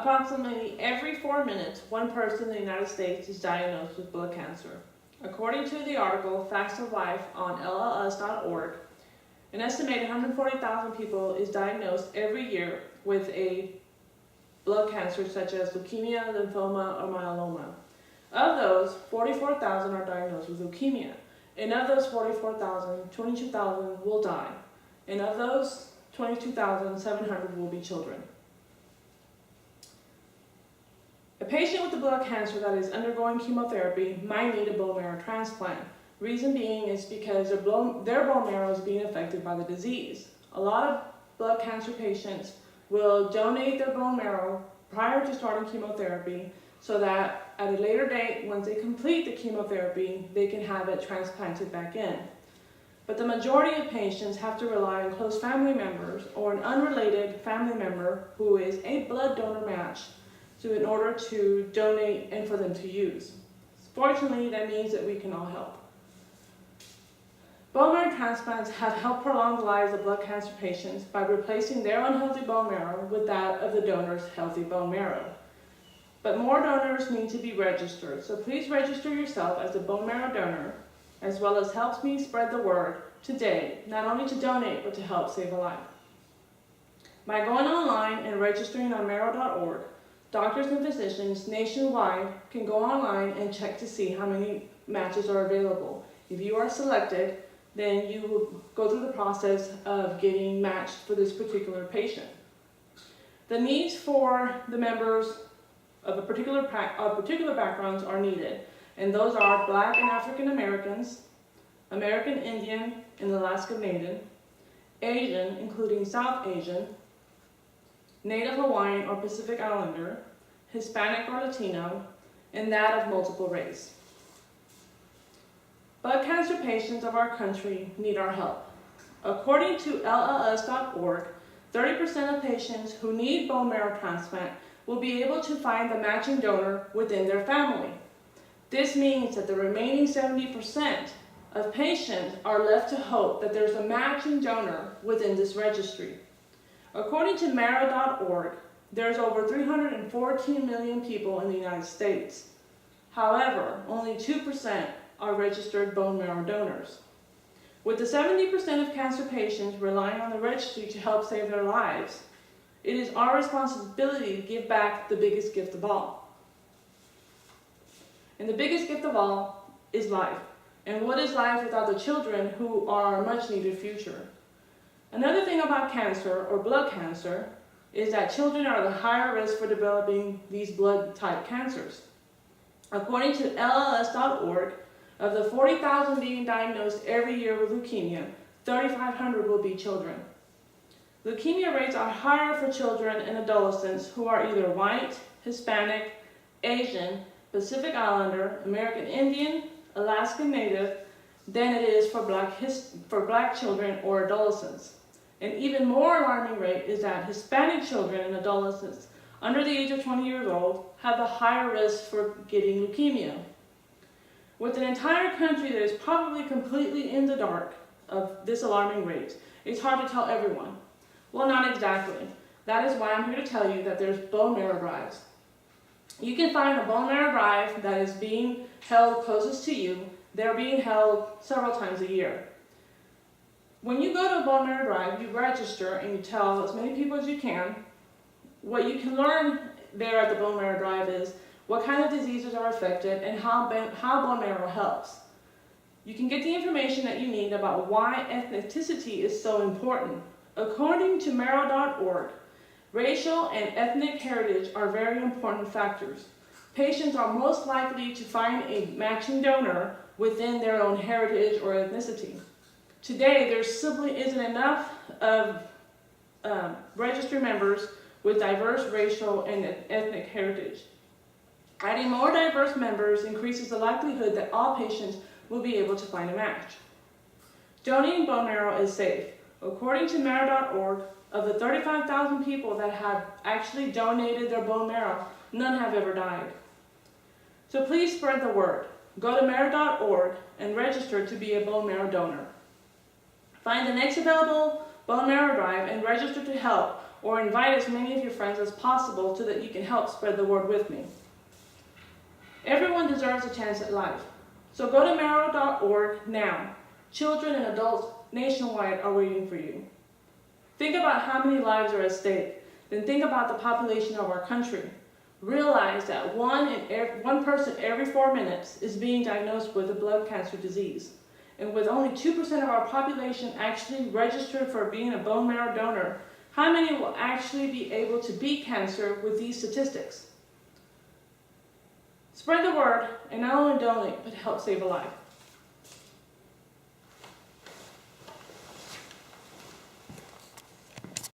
Approximately every 4 minutes, one person in the United States is diagnosed with blood cancer. According to the article Facts of Life on LLS.org, an estimated 140,000 people is diagnosed every year with a blood cancer such as leukemia, lymphoma, or myeloma. Of those, 44,000 are diagnosed with leukemia. And of those 44,000, 22,000 will die. And of those, 22,700 will be children. A patient with a blood cancer that is undergoing chemotherapy might need a bone marrow transplant. Reason being is because their bone marrow is being affected by the disease. A lot of blood cancer patients will donate their bone marrow prior to starting chemotherapy so that at a later date, once they complete the chemotherapy, they can have it transplanted back in. But the majority of patients have to rely on close family members or an unrelated family member who is a blood donor match in order to donate and for them to use. Fortunately, that means that we can all help. Bone marrow transplants have helped prolong the lives of blood cancer patients by replacing their unhealthy bone marrow with that of the donor's healthy bone marrow. But more donors need to be registered, so please register yourself as a bone marrow donor, as well as help me spread the word today, not only to donate, but to help save a life. By going online and registering on Marrow.org, doctors and physicians nationwide can go online and check to see how many matches are available. If you are selected, then you will go through the process of getting matched for this particular patient. The needs for the members of a particular backgrounds are needed, and those are Black and African Americans, American Indian and Alaska Native, Asian, including South Asian, Native Hawaiian or Pacific Islander, Hispanic or Latino, and that of multiple race. Blood cancer patients of our country need our help. According to LLS.org, 30% of patients who need bone marrow transplant will be able to find the matching donor within their family. This means that the remaining 70% of patients are left to hope that there's a matching donor within this registry. According to Marrow.org, there's over 314 million people in the United States. However, only 2% are registered bone marrow donors. With the 70% of cancer patients relying on the registry to help save their lives, it is our responsibility to give back the biggest gift of all. And the biggest gift of all is life. And what is life without the children who are our much needed future? Another thing about cancer or blood cancer is that children are the higher risk for developing these blood type cancers. According to LLS.org, of the 40,000 being diagnosed every year with leukemia, 3,500 will be children. Leukemia rates are higher for children and adolescents who are either white, Hispanic, Asian, Pacific Islander, American Indian, Alaska Native than it is for black children or adolescents. An even more alarming rate is that Hispanic children and adolescents under the age of 20 years old have a higher risk for getting leukemia. With an entire country that is probably completely in the dark of this alarming rate, it's hard to tell everyone. Well, not exactly. That is why I'm here to tell you that there's bone marrow drives. You can find a bone marrow drive that is being held closest to you. They're being held several times a year. When you go to a bone marrow drive, you register and you tell as many people as you can. What you can learn there at the bone marrow drive is what kind of diseases are affected and how bone marrow helps. You can get the information that you need about why ethnicity is so important. According to Marrow.org, racial and ethnic heritage are very important factors. Patients are most likely to find a matching donor within their own heritage or ethnicity. Today, there simply isn't enough of registry members with diverse racial and ethnic heritage. Adding more diverse members increases the likelihood that all patients will be able to find a match. Donating bone marrow is safe. According to Marrow.org, of the 35,000 people that have actually donated their bone marrow, none have ever died. So please spread the word. Go to Marrow.org and register to be a bone marrow donor. Find the next available bone marrow drive and register to help or invite as many of your friends as possible so that you can help spread the word with me. Everyone deserves a chance at life. So go to marrow.org now. Children and adults nationwide are waiting for you. Think about how many lives are at stake. Then think about the population of our country. Realize that one person every 4 minutes is being diagnosed with a blood cancer disease. And with only 2% of our population actually registered for being a bone marrow donor, how many will actually be able to beat cancer with these statistics? Spread the word and not only donate, but help save a life.